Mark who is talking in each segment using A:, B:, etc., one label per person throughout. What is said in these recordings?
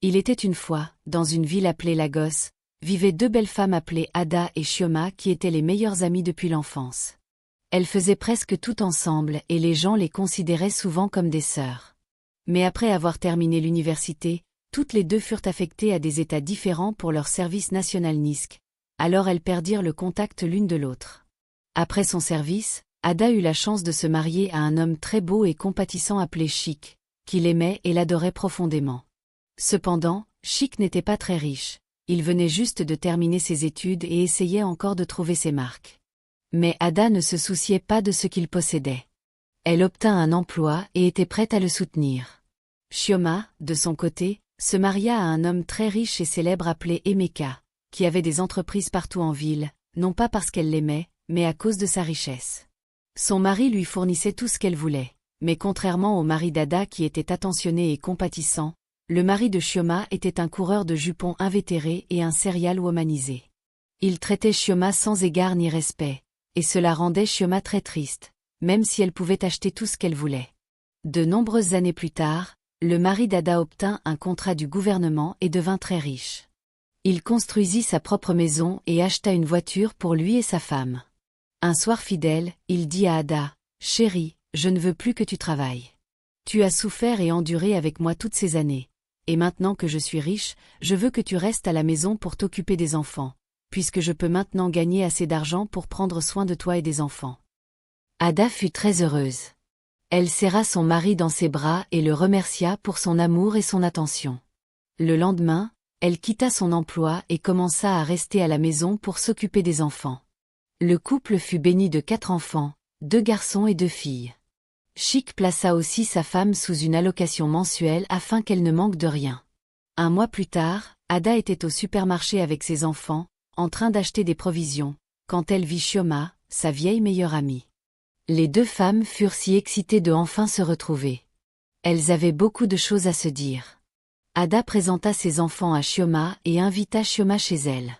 A: Il était une fois, dans une ville appelée Lagos, vivaient deux belles femmes appelées Ada et Chioma qui étaient les meilleures amies depuis l'enfance. Elles faisaient presque tout ensemble et les gens les considéraient souvent comme des sœurs. Mais après avoir terminé l'université, toutes les deux furent affectées à des états différents pour leur service national NISC, alors elles perdirent le contact l'une de l'autre. Après son service, Ada eut la chance de se marier à un homme très beau et compatissant appelé Chic, qui l'aimait et l'adorait profondément. Cependant, Chic n'était pas très riche, il venait juste de terminer ses études et essayait encore de trouver ses marques. Mais Ada ne se souciait pas de ce qu'il possédait. Elle obtint un emploi et était prête à le soutenir. Chioma, de son côté, se maria à un homme très riche et célèbre appelé Emeka, qui avait des entreprises partout en ville, non pas parce qu'elle l'aimait, mais à cause de sa richesse. Son mari lui fournissait tout ce qu'elle voulait, mais contrairement au mari d'Ada qui était attentionné et compatissant, le mari de Chioma était un coureur de jupons invétéré et un serial womanisé. Il traitait Chioma sans égard ni respect, et cela rendait Chioma très triste, même si elle pouvait acheter tout ce qu'elle voulait. De nombreuses années plus tard, le mari d'Ada obtint un contrat du gouvernement et devint très riche. Il construisit sa propre maison et acheta une voiture pour lui et sa femme. Un soir fidèle, il dit à Ada, « Chérie, je ne veux plus que tu travailles. Tu as souffert et enduré avec moi toutes ces années, et maintenant que je suis riche, je veux que tu restes à la maison pour t'occuper des enfants, puisque je peux maintenant gagner assez d'argent pour prendre soin de toi et des enfants. » Ada fut très heureuse. Elle serra son mari dans ses bras et le remercia pour son amour et son attention. Le lendemain, elle quitta son emploi et commença à rester à la maison pour s'occuper des enfants. Le couple fut béni de 4 enfants, 2 garçons et 2 filles. Chic plaça aussi sa femme sous une allocation mensuelle afin qu'elle ne manque de rien. Un mois plus tard, Ada était au supermarché avec ses enfants, en train d'acheter des provisions, quand elle vit Chioma, sa vieille meilleure amie. Les 2 femmes furent si excitées de enfin se retrouver. Elles avaient beaucoup de choses à se dire. Ada présenta ses enfants à Chioma et invita Chioma chez elle.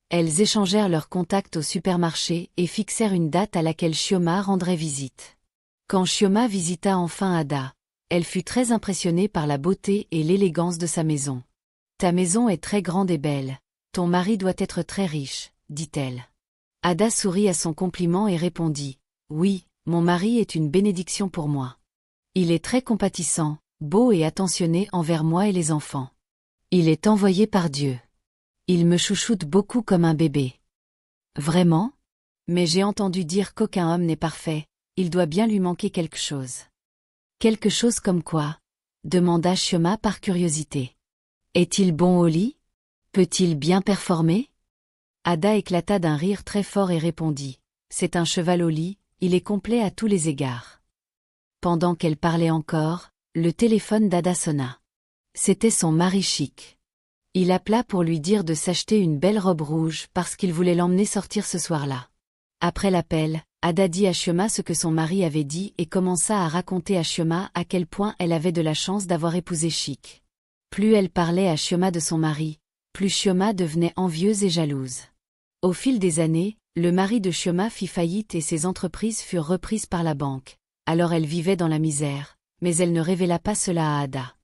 A: Elles échangèrent leurs contacts au supermarché et fixèrent une date à laquelle Chioma rendrait visite. Quand Chioma visita enfin Ada, elle fut très impressionnée par la beauté et l'élégance de sa maison. « Ta maison est très grande et belle, ton mari doit être très riche, dit-elle. Ada sourit à son compliment et répondit, « Oui, mon mari est une bénédiction pour moi. Il est très compatissant, beau et attentionné envers moi et les enfants. Il est envoyé par Dieu. Il me chouchoute beaucoup comme un bébé. » Vraiment ? Mais j'ai entendu dire qu'aucun homme n'est parfait, il doit bien lui manquer quelque chose. Quelque chose comme quoi ? Demanda Chioma par curiosité. Est-il bon au lit ? Peut-il bien performer ? Ada éclata d'un rire très fort et répondit, « C'est un cheval au lit, il est complet à tous les égards. » Pendant qu'elle parlait encore, le téléphone d'Ada sonna. C'était son mari Chic. Il appela pour lui dire de s'acheter une belle robe rouge parce qu'il voulait l'emmener sortir ce soir-là. Après l'appel, Ada dit à Chioma ce que son mari avait dit et commença à raconter à Chioma à quel point elle avait de la chance d'avoir épousé Chic. Plus elle parlait à Chioma de son mari, plus Chioma devenait envieuse et jalouse. Au fil des années, le mari de Chioma fit faillite et ses entreprises furent reprises par la banque. Alors elle vivait dans la misère, mais elle ne révéla pas cela à Ada.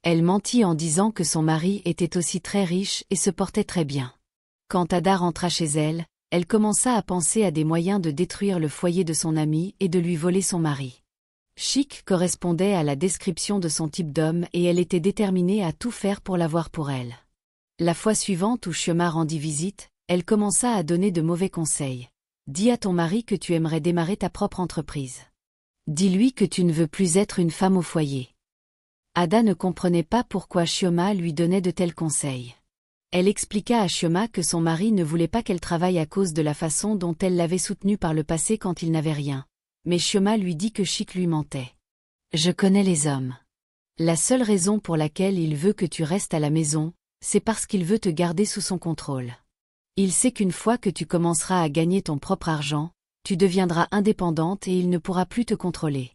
A: Elle mentit en disant que son mari était aussi très riche et se portait très bien. Quand Ada rentra chez elle, elle commença à penser à des moyens de détruire le foyer de son amie et de lui voler son mari. Chic correspondait à la description de son type d'homme et elle était déterminée à tout faire pour l'avoir pour elle. La fois suivante où Chioma rendit visite, elle commença à donner de mauvais conseils. Dis à ton mari que tu aimerais démarrer ta propre entreprise. Dis-lui que tu ne veux plus être une femme au foyer. Ada ne comprenait pas pourquoi Chioma lui donnait de tels conseils. Elle expliqua à Chioma que son mari ne voulait pas qu'elle travaille à cause de la façon dont elle l'avait soutenu par le passé quand il n'avait rien. Mais Chioma lui dit que Chic lui mentait. « Je connais les hommes. La seule raison pour laquelle il veut que tu restes à la maison, c'est parce qu'il veut te garder sous son contrôle. Il sait qu'une fois que tu commenceras à gagner ton propre argent, tu deviendras indépendante et il ne pourra plus te contrôler.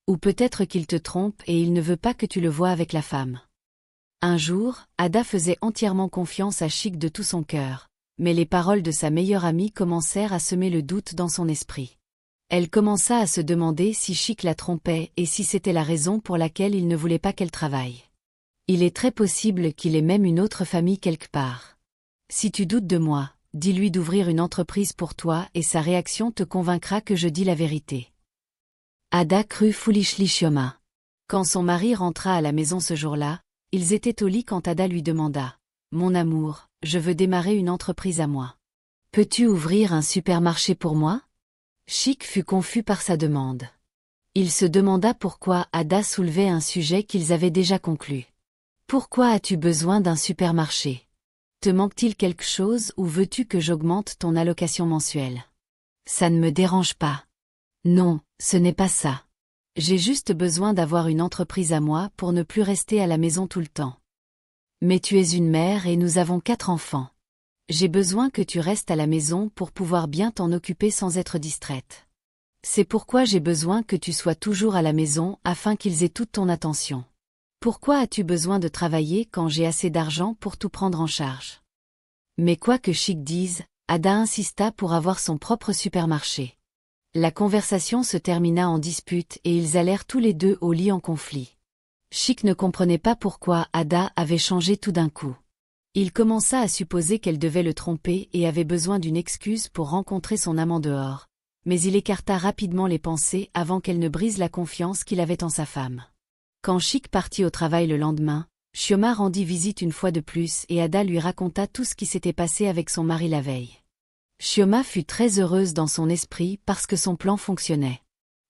A: Ou peut-être qu'il te trompe et il ne veut pas que tu le voies avec la femme. » Un jour, Ada faisait entièrement confiance à Chic de tout son cœur, mais les paroles de sa meilleure amie commencèrent à semer le doute dans son esprit. Elle commença à se demander si Chic la trompait et si c'était la raison pour laquelle il ne voulait pas qu'elle travaille. Il est très possible qu'il ait même une autre famille quelque part. Si tu doutes de moi, dis-lui d'ouvrir une entreprise pour toi et sa réaction te convaincra que je dis la vérité. Ada crut foolishly Chioma. Quand son mari rentra à la maison ce jour-là, ils étaient au lit quand Ada lui demanda « Mon amour, je veux démarrer une entreprise à moi. Peux-tu ouvrir un supermarché pour moi ?» Chic fut confus par sa demande. Il se demanda pourquoi Ada soulevait un sujet qu'ils avaient déjà conclu. « Pourquoi as-tu besoin d'un supermarché ? Te manque-t-il quelque chose ou veux-tu que j'augmente ton allocation mensuelle ? Ça ne me dérange pas. Non, ce n'est pas ça. J'ai juste besoin d'avoir une entreprise à moi pour ne plus rester à la maison tout le temps. Mais tu es une mère et nous avons 4 enfants. J'ai besoin que tu restes à la maison pour pouvoir bien t'en occuper sans être distraite. C'est pourquoi j'ai besoin que tu sois toujours à la maison afin qu'ils aient toute ton attention. Pourquoi as-tu besoin de travailler quand j'ai assez d'argent pour tout prendre en charge ? Mais quoi que Chic dise, Ada insista pour avoir son propre supermarché. La conversation se termina en dispute et ils allèrent tous les deux au lit en conflit. Chic ne comprenait pas pourquoi Ada avait changé tout d'un coup. Il commença à supposer qu'elle devait le tromper et avait besoin d'une excuse pour rencontrer son amant dehors, mais il écarta rapidement les pensées avant qu'elle ne brise la confiance qu'il avait en sa femme. Quand Chic partit au travail le lendemain, Chioma rendit visite une fois de plus et Ada lui raconta tout ce qui s'était passé avec son mari la veille. Chioma fut très heureuse dans son esprit parce que son plan fonctionnait.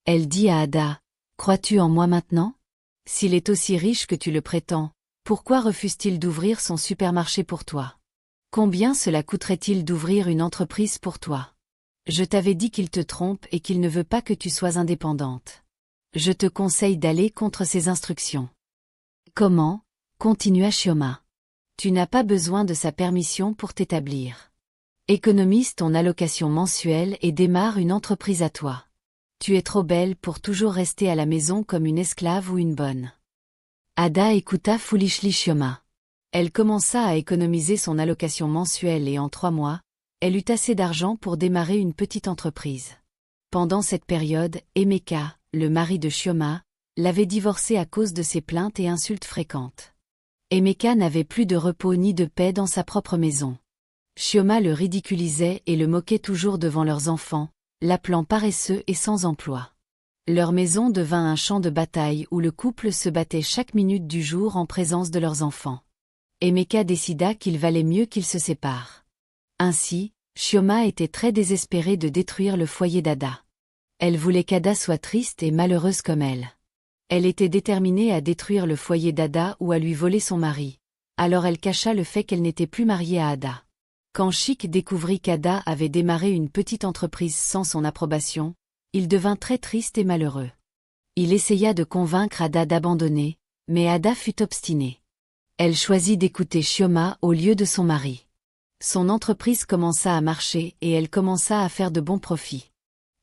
A: Elle dit à Ada, « Crois-tu en moi maintenant ? S'il est aussi riche que tu le prétends, pourquoi refuse-t-il d'ouvrir son supermarché pour toi ? Combien cela coûterait-il d'ouvrir une entreprise pour toi ? Je t'avais dit qu'il te trompe et qu'il ne veut pas que tu sois indépendante. Je te conseille d'aller contre ses instructions. » Comment ? Continua Chioma. Tu n'as pas besoin de sa permission pour t'établir. Économise ton allocation mensuelle et démarre une entreprise à toi. Tu es trop belle pour toujours rester à la maison comme une esclave ou une bonne. Ada écouta foolishly Chioma. Elle commença à économiser son allocation mensuelle et en 3 mois, elle eut assez d'argent pour démarrer une petite entreprise. Pendant cette période, Emeka, le mari de Chioma, l'avait divorcée à cause de ses plaintes et insultes fréquentes. Emeka n'avait plus de repos ni de paix dans sa propre maison. Chioma le ridiculisait et le moquait toujours devant leurs enfants, l'appelant paresseux et sans emploi. Leur maison devint un champ de bataille où le couple se battait chaque minute du jour en présence de leurs enfants. Emeka décida qu'il valait mieux qu'ils se séparent. Ainsi, Chioma était très désespérée de détruire le foyer d'Ada. Elle voulait qu'Ada soit triste et malheureuse comme elle. Elle était déterminée à détruire le foyer d'Ada ou à lui voler son mari. Alors elle cacha le fait qu'elle n'était plus mariée à Ada. Quand Chic découvrit qu'Ada avait démarré une petite entreprise sans son approbation, il devint très triste et malheureux. Il essaya de convaincre Ada d'abandonner, mais Ada fut obstinée. Elle choisit d'écouter Chioma au lieu de son mari. Son entreprise commença à marcher et elle commença à faire de bons profits.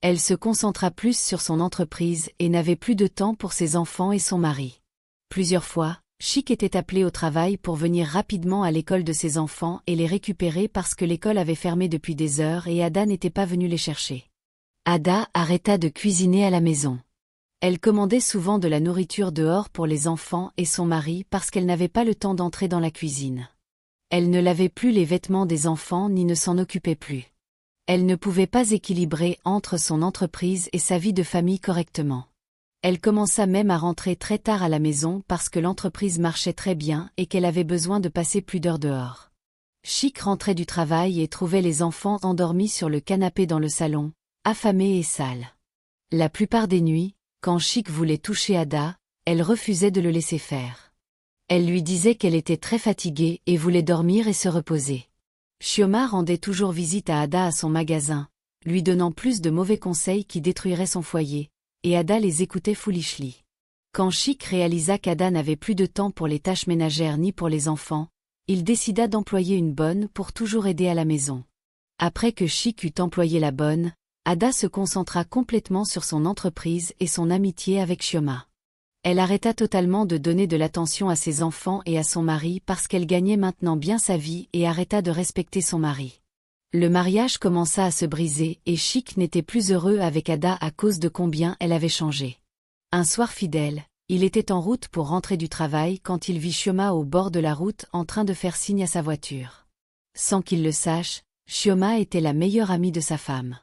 A: Elle se concentra plus sur son entreprise et n'avait plus de temps pour ses enfants et son mari. Plusieurs fois, Chic était appelé au travail pour venir rapidement à l'école de ses enfants et les récupérer parce que l'école avait fermé depuis des heures et Ada n'était pas venue les chercher. Ada arrêta de cuisiner à la maison. Elle commandait souvent de la nourriture dehors pour les enfants et son mari parce qu'elle n'avait pas le temps d'entrer dans la cuisine. Elle ne lavait plus les vêtements des enfants ni ne s'en occupait plus. Elle ne pouvait pas équilibrer entre son entreprise et sa vie de famille correctement. Elle commença même à rentrer très tard à la maison parce que l'entreprise marchait très bien et qu'elle avait besoin de passer plus d'heures dehors. Chic rentrait du travail et trouvait les enfants endormis sur le canapé dans le salon, affamés et sales. La plupart des nuits, quand Chic voulait toucher Ada, elle refusait de le laisser faire. Elle lui disait qu'elle était très fatiguée et voulait dormir et se reposer. Chioma rendait toujours visite à Ada à son magasin, lui donnant plus de mauvais conseils qui détruiraient son foyer, et Ada les écoutait foolishly. Quand Chic réalisa qu'Ada n'avait plus de temps pour les tâches ménagères ni pour les enfants, il décida d'employer une bonne pour toujours aider à la maison. Après que Chic eut employé la bonne, Ada se concentra complètement sur son entreprise et son amitié avec Chioma. Elle arrêta totalement de donner de l'attention à ses enfants et à son mari parce qu'elle gagnait maintenant bien sa vie et arrêta de respecter son mari. Le mariage commença à se briser et Chic n'était plus heureux avec Ada à cause de combien elle avait changé. Un soir fidèle, Il était en route pour rentrer du travail quand il vit Chioma au bord de la route en train de faire signe à sa voiture. Sans qu'il le sache, Chioma était la meilleure amie de sa femme.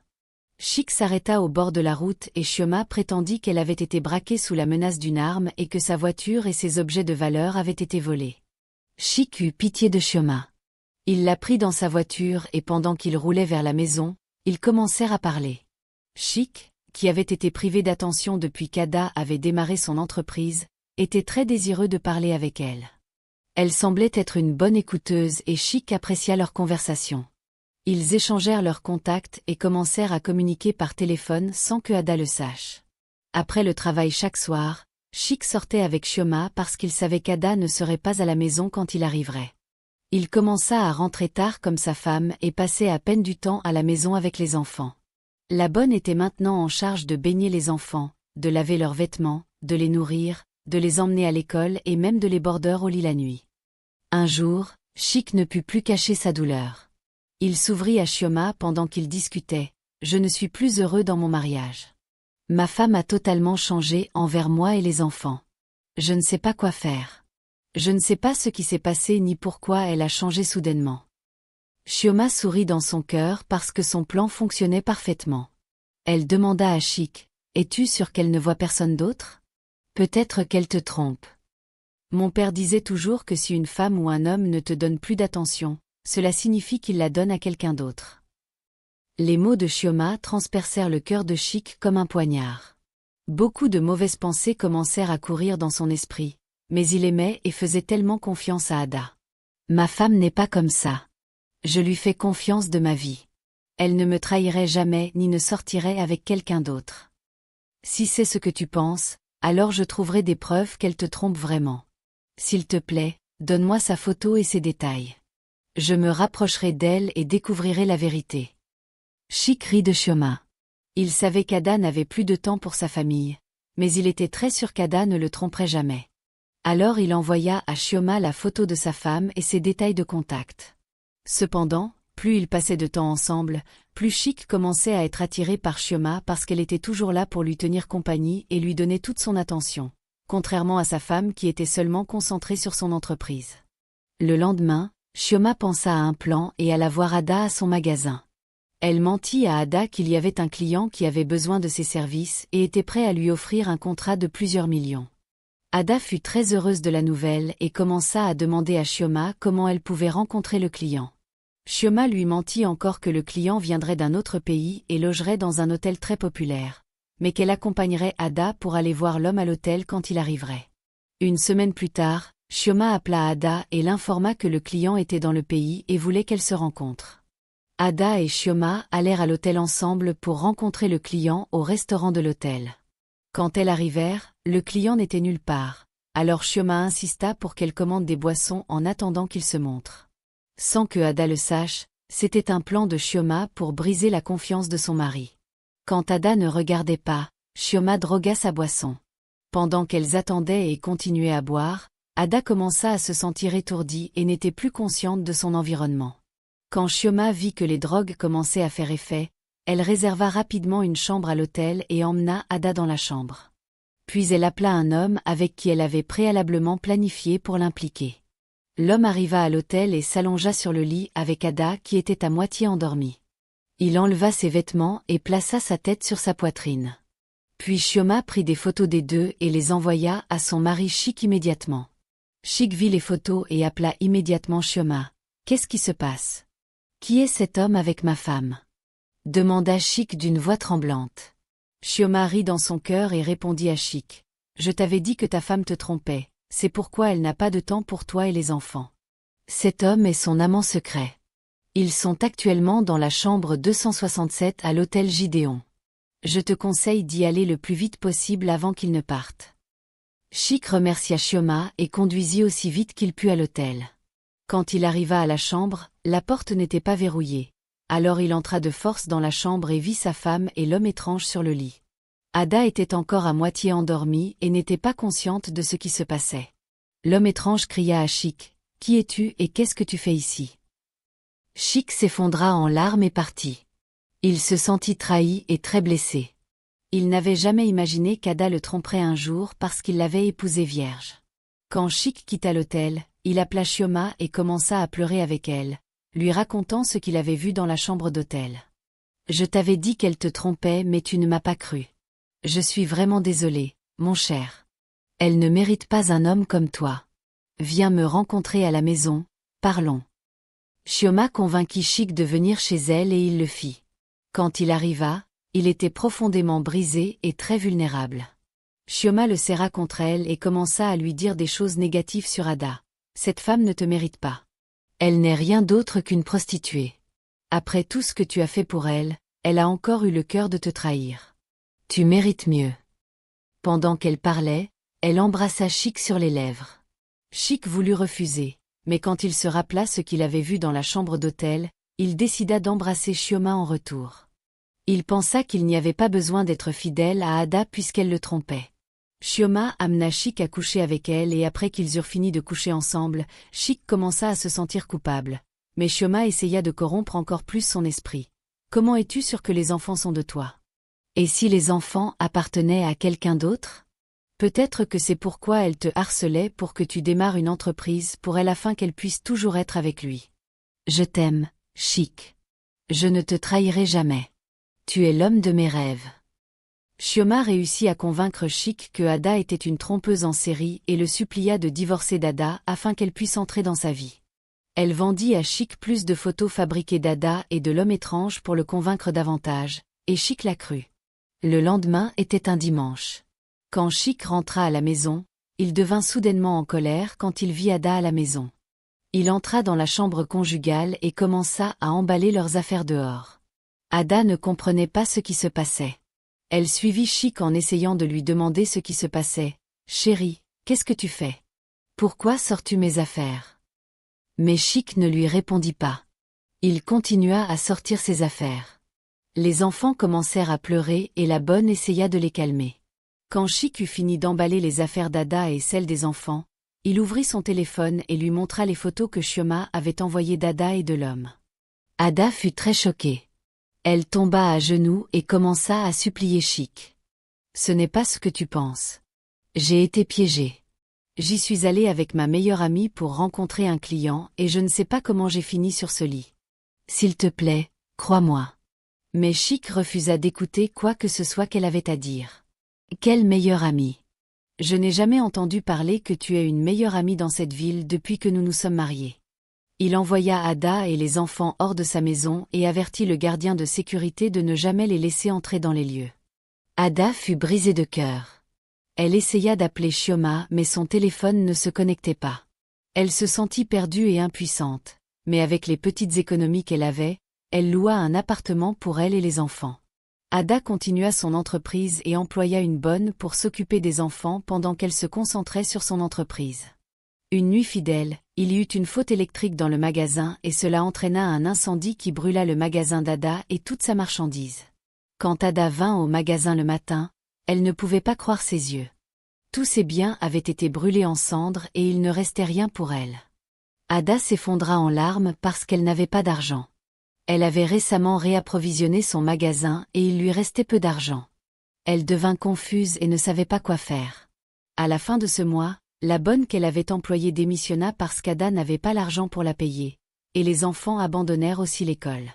A: Chic s'arrêta au bord de la route et Chioma prétendit qu'elle avait été braquée sous la menace d'une arme et que sa voiture et ses objets de valeur avaient été volés. Chic eut pitié de Chioma. Il la prit dans sa voiture et pendant qu'il roulait vers la maison, ils commencèrent à parler. Chic, qui avait été privé d'attention depuis qu'Ada avait démarré son entreprise, était très désireux de parler avec elle. Elle semblait être une bonne écouteuse et Chic apprécia leur conversation. Ils échangèrent leurs contacts et commencèrent à communiquer par téléphone sans que Ada le sache. Après le travail chaque soir, Chic sortait avec Chioma parce qu'il savait qu'Ada ne serait pas à la maison quand il arriverait. Il commença à rentrer tard comme sa femme et passait à peine du temps à la maison avec les enfants. La bonne était maintenant en charge de baigner les enfants, de laver leurs vêtements, de les nourrir, de les emmener à l'école et même de les border au lit la nuit. Un jour, Chic ne put plus cacher sa douleur. Il s'ouvrit à Chioma pendant qu'ils discutaient. « Je ne suis plus heureux dans mon mariage. Ma femme a totalement changé envers moi et les enfants. Je ne sais pas quoi faire. Je ne sais pas ce qui s'est passé ni pourquoi elle a changé soudainement. » Chioma sourit dans son cœur parce que son plan fonctionnait parfaitement. Elle demanda à Chic, « Es-tu sûr qu'elle ne voit personne d'autre? Peut-être qu'elle te trompe. Mon père disait toujours que si une femme ou un homme ne te donne plus d'attention, cela signifie qu'il la donne à quelqu'un d'autre. » Les mots de Chioma transpercèrent le cœur de Chic comme un poignard. Beaucoup de mauvaises pensées commencèrent à courir dans son esprit, mais il aimait et faisait tellement confiance à Ada. « Ma femme n'est pas comme ça. Je lui fais confiance de ma vie. Elle ne me trahirait jamais ni ne sortirait avec quelqu'un d'autre. Si c'est ce que tu penses, alors je trouverai des preuves qu'elle te trompe vraiment. S'il te plaît, donne-moi sa photo et ses détails. Je me rapprocherai d'elle et découvrirai la vérité. » Chic rit de Chioma. Il savait qu'Ada n'avait plus de temps pour sa famille, mais il était très sûr qu'Ada ne le tromperait jamais. Alors il envoya à Chioma la photo de sa femme et ses détails de contact. Cependant, plus ils passaient de temps ensemble, plus Chic commençait à être attiré par Chioma parce qu'elle était toujours là pour lui tenir compagnie et lui donner toute son attention, contrairement à sa femme qui était seulement concentrée sur son entreprise. Le lendemain, Chioma pensa à un plan et alla voir Ada à son magasin. Elle mentit à Ada qu'il y avait un client qui avait besoin de ses services et était prêt à lui offrir un contrat de plusieurs millions. Ada fut très heureuse de la nouvelle et commença à demander à Chioma comment elle pouvait rencontrer le client. Chioma lui mentit encore que le client viendrait d'un autre pays et logerait dans un hôtel très populaire, mais qu'elle accompagnerait Ada pour aller voir l'homme à l'hôtel quand il arriverait. Une semaine plus tard, Chioma appela Ada et l'informa que le client était dans le pays et voulait qu'elle se rencontre. Ada et Chioma allèrent à l'hôtel ensemble pour rencontrer le client au restaurant de l'hôtel. Quand elles arrivèrent, le client n'était nulle part, alors Chioma insista pour qu'elle commande des boissons en attendant qu'il se montre. Sans que Ada le sache, c'était un plan de Chioma pour briser la confiance de son mari. Quand Ada ne regardait pas, Chioma drogua sa boisson. Pendant qu'elles attendaient et continuaient à boire, Ada commença à se sentir étourdie et n'était plus consciente de son environnement. Quand Chioma vit que les drogues commençaient à faire effet, elle réserva rapidement une chambre à l'hôtel et emmena Ada dans la chambre. Puis elle appela un homme avec qui elle avait préalablement planifié pour l'impliquer. L'homme arriva à l'hôtel et s'allongea sur le lit avec Ada qui était à moitié endormie. Il enleva ses vêtements et plaça sa tête sur sa poitrine. Puis Chioma prit des photos des deux et les envoya à son mari Chic immédiatement. Chic vit les photos et appela immédiatement Chioma. « Qu'est-ce qui se passe? Qui est cet homme avec ma femme ?» demanda Chic d'une voix tremblante. Chioma rit dans son cœur et répondit à Chic. « Je t'avais dit que ta femme te trompait, c'est pourquoi elle n'a pas de temps pour toi et les enfants. Cet homme est son amant secret. Ils sont actuellement dans la chambre 267 à l'hôtel Gideon. Je te conseille d'y aller le plus vite possible avant qu'ils ne partent. » Chic remercia Chioma et conduisit aussi vite qu'il put à l'hôtel. Quand il arriva à la chambre, la porte n'était pas verrouillée. Alors il entra de force dans la chambre et vit sa femme et l'homme étrange sur le lit. Ada était encore à moitié endormie et n'était pas consciente de ce qui se passait. L'homme étrange cria à Chic. « Qui es-tu et qu'est-ce que tu fais ici ?» Chic s'effondra en larmes et partit. Il se sentit trahi et très blessé. Il n'avait jamais imaginé qu'Ada le tromperait un jour parce qu'il l'avait épousée vierge. Quand Chic quitta l'hôtel, il appela Chioma et commença à pleurer avec elle, lui racontant ce qu'il avait vu dans la chambre d'hôtel. « Je t'avais dit qu'elle te trompait mais tu ne m'as pas cru. Je suis vraiment désolé, mon cher. Elle ne mérite pas un homme comme toi. Viens me rencontrer à la maison, parlons. » Chioma convainquit Chic de venir chez elle et il le fit. Quand il arriva, il était profondément brisé et très vulnérable. Chioma le serra contre elle et commença à lui dire des choses négatives sur Ada. « Cette femme ne te mérite pas. Elle n'est rien d'autre qu'une prostituée. Après tout ce que tu as fait pour elle, elle a encore eu le cœur de te trahir. Tu mérites mieux. » Pendant qu'elle parlait, elle embrassa Chic sur les lèvres. Chic voulut refuser, mais quand il se rappela ce qu'il avait vu dans la chambre d'hôtel, il décida d'embrasser Chioma en retour. Il pensa qu'il n'y avait pas besoin d'être fidèle à Ada puisqu'elle le trompait. Chioma amena Chic à coucher avec elle et après qu'ils eurent fini de coucher ensemble, Chic commença à se sentir coupable. Mais Chioma essaya de corrompre encore plus son esprit. « Comment es-tu sûr que les enfants sont de toi? Et si les enfants appartenaient à quelqu'un d'autre? Peut-être que c'est pourquoi elle te harcelait pour que tu démarres une entreprise pour elle afin qu'elle puisse toujours être avec lui. Je t'aime, Chic. Je ne te trahirai jamais. Tu es l'homme de mes rêves. » Chioma réussit à convaincre Chic que Ada était une trompeuse en série et le supplia de divorcer d'Ada afin qu'elle puisse entrer dans sa vie. Elle vendit à Chic plus de photos fabriquées d'Ada et de l'homme étrange pour le convaincre davantage, et Chic la crut. Le lendemain était un dimanche. Quand Chic rentra à la maison, il devint soudainement en colère quand il vit Ada à la maison. Il entra dans la chambre conjugale et commença à emballer leurs affaires dehors. Ada ne comprenait pas ce qui se passait. Elle suivit Chic en essayant de lui demander ce qui se passait. « Chérie, qu'est-ce que tu fais? Pourquoi sors-tu mes affaires ?» Mais Chic ne lui répondit pas. Il continua à sortir ses affaires. Les enfants commencèrent à pleurer et la bonne essaya de les calmer. Quand Chic eut fini d'emballer les affaires d'Ada et celles des enfants, il ouvrit son téléphone et lui montra les photos que Chioma avait envoyées d'Ada et de l'homme. Ada fut très choquée. Elle tomba à genoux et commença à supplier Chic. « Ce n'est pas ce que tu penses. J'ai été piégée. J'y suis allée avec ma meilleure amie pour rencontrer un client et je ne sais pas comment j'ai fini sur ce lit. S'il te plaît, crois-moi. » Mais Chic refusa d'écouter quoi que ce soit qu'elle avait à dire. « Quelle meilleure amie? Je n'ai jamais entendu parler que tu aies une meilleure amie dans cette ville depuis que nous nous sommes mariés. » Il envoya Ada et les enfants hors de sa maison et avertit le gardien de sécurité de ne jamais les laisser entrer dans les lieux. Ada fut brisée de cœur. Elle essaya d'appeler Chioma mais son téléphone ne se connectait pas. Elle se sentit perdue et impuissante, mais avec les petites économies qu'elle avait, elle loua un appartement pour elle et les enfants. Ada continua son entreprise et employa une bonne pour s'occuper des enfants pendant qu'elle se concentrait sur son entreprise. Une nuit fidèle, il y eut une faute électrique dans le magasin et cela entraîna un incendie qui brûla le magasin d'Ada et toute sa marchandise. Quand Ada vint au magasin le matin, elle ne pouvait pas croire ses yeux. Tous ses biens avaient été brûlés en cendres et il ne restait rien pour elle. Ada s'effondra en larmes parce qu'elle n'avait pas d'argent. Elle avait récemment réapprovisionné son magasin et il lui restait peu d'argent. Elle devint confuse et ne savait pas quoi faire. À la fin de ce mois, la bonne qu'elle avait employée démissionna parce qu'Ada n'avait pas l'argent pour la payer, et les enfants abandonnèrent aussi l'école.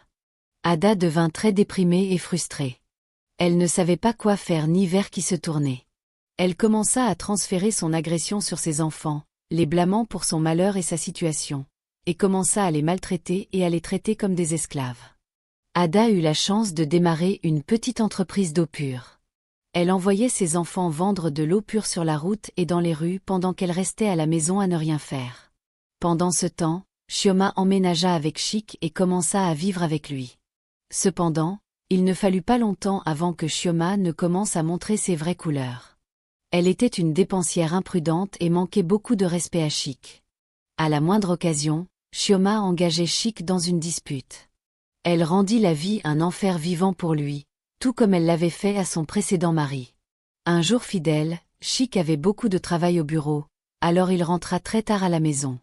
A: Ada devint très déprimée et frustrée. Elle ne savait pas quoi faire ni vers qui se tourner. Elle commença à transférer son agression sur ses enfants, les blâmant pour son malheur et sa situation, et commença à les maltraiter et à les traiter comme des esclaves. Ada eut la chance de démarrer une petite entreprise d'eau pure. Elle envoyait ses enfants vendre de l'eau pure sur la route et dans les rues pendant qu'elle restait à la maison à ne rien faire. Pendant ce temps, Chioma emménagea avec Chic et commença à vivre avec lui. Cependant, il ne fallut pas longtemps avant que Chioma ne commence à montrer ses vraies couleurs. Elle était une dépensière imprudente et manquait beaucoup de respect à Chic. À la moindre occasion, Chioma engageait Chic dans une dispute. Elle rendit la vie un enfer vivant pour lui, tout comme elle l'avait fait à son précédent mari. Un jour fidèle, Chic avait beaucoup de travail au bureau, alors il rentra très tard à la maison.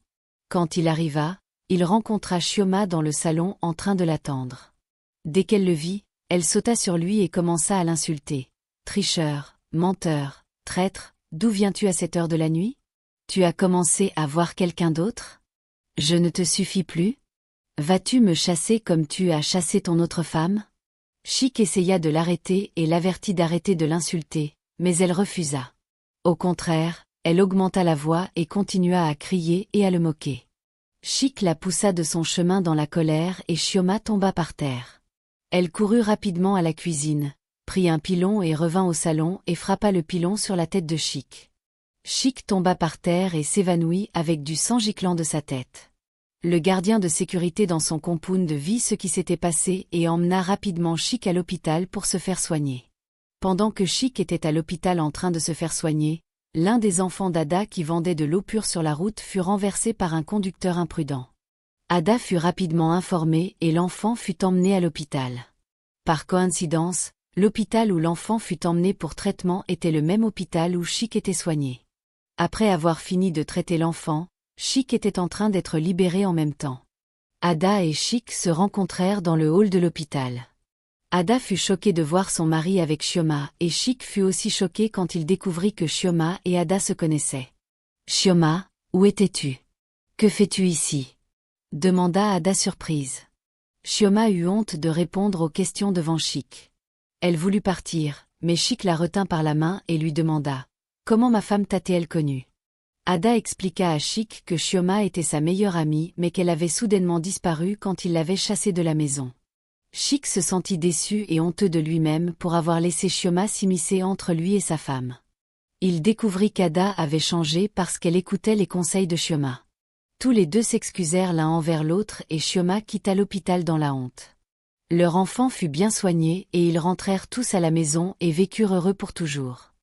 A: Quand il arriva, il rencontra Chioma dans le salon en train de l'attendre. Dès qu'elle le vit, elle sauta sur lui et commença à l'insulter. Tricheur, menteur, traître, d'où viens-tu à cette heure de la nuit? Tu as commencé à voir quelqu'un d'autre? Je ne te suffis plus? Vas-tu me chasser comme tu as chassé ton autre femme? Chic essaya de l'arrêter et l'avertit d'arrêter de l'insulter, mais elle refusa. Au contraire, elle augmenta la voix et continua à crier et à le moquer. Chic la poussa de son chemin dans la colère et Chioma tomba par terre. Elle courut rapidement à la cuisine, prit un pilon et revint au salon et frappa le pilon sur la tête de Chic. Chic tomba par terre et s'évanouit avec du sang giclant de sa tête. Le gardien de sécurité dans son compound vit ce qui s'était passé et emmena rapidement Chic à l'hôpital pour se faire soigner. Pendant que Chic était à l'hôpital en train de se faire soigner, l'un des enfants d'Ada qui vendait de l'eau pure sur la route fut renversé par un conducteur imprudent. Ada fut rapidement informée et l'enfant fut emmené à l'hôpital. Par coïncidence, l'hôpital où l'enfant fut emmené pour traitement était le même hôpital où Chic était soigné. Après avoir fini de traiter l'enfant, Chic était en train d'être libéré en même temps. Ada et Chic se rencontrèrent dans le hall de l'hôpital. Ada fut choquée de voir son mari avec Chioma et Chic fut aussi choqué quand il découvrit que Chioma et Ada se connaissaient. « Chioma, où étais-tu? Que fais-tu ici ?» demanda Ada surprise. Chioma eut honte de répondre aux questions devant Chic. Elle voulut partir, mais Chic la retint par la main et lui demanda « Comment ma femme t'a-t-elle connue ?» Ada expliqua à Chic que Chioma était sa meilleure amie mais qu'elle avait soudainement disparu quand il l'avait chassée de la maison. Chic se sentit déçu et honteux de lui-même pour avoir laissé Chioma s'immiscer entre lui et sa femme. Il découvrit qu'Ada avait changé parce qu'elle écoutait les conseils de Chioma. Tous les deux s'excusèrent l'un envers l'autre et Chioma quitta l'hôpital dans la honte. Leur enfant fut bien soigné et ils rentrèrent tous à la maison et vécurent heureux pour toujours.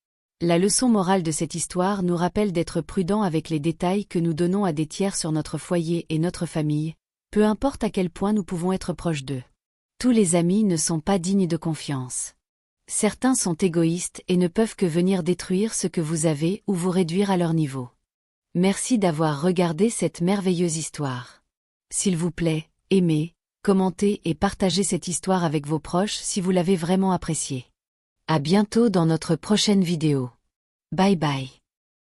A: La leçon morale de cette histoire nous rappelle d'être prudents avec les détails que nous donnons à des tiers sur notre foyer et notre famille, peu importe à quel point nous pouvons être proches d'eux. Tous les amis ne sont pas dignes de confiance. Certains sont égoïstes et ne peuvent que venir détruire ce que vous avez ou vous réduire à leur niveau. Merci d'avoir regardé cette merveilleuse histoire. S'il vous plaît, aimez, commentez et partagez cette histoire avec vos proches si vous l'avez vraiment appréciée. À bientôt dans notre prochaine vidéo. Bye bye.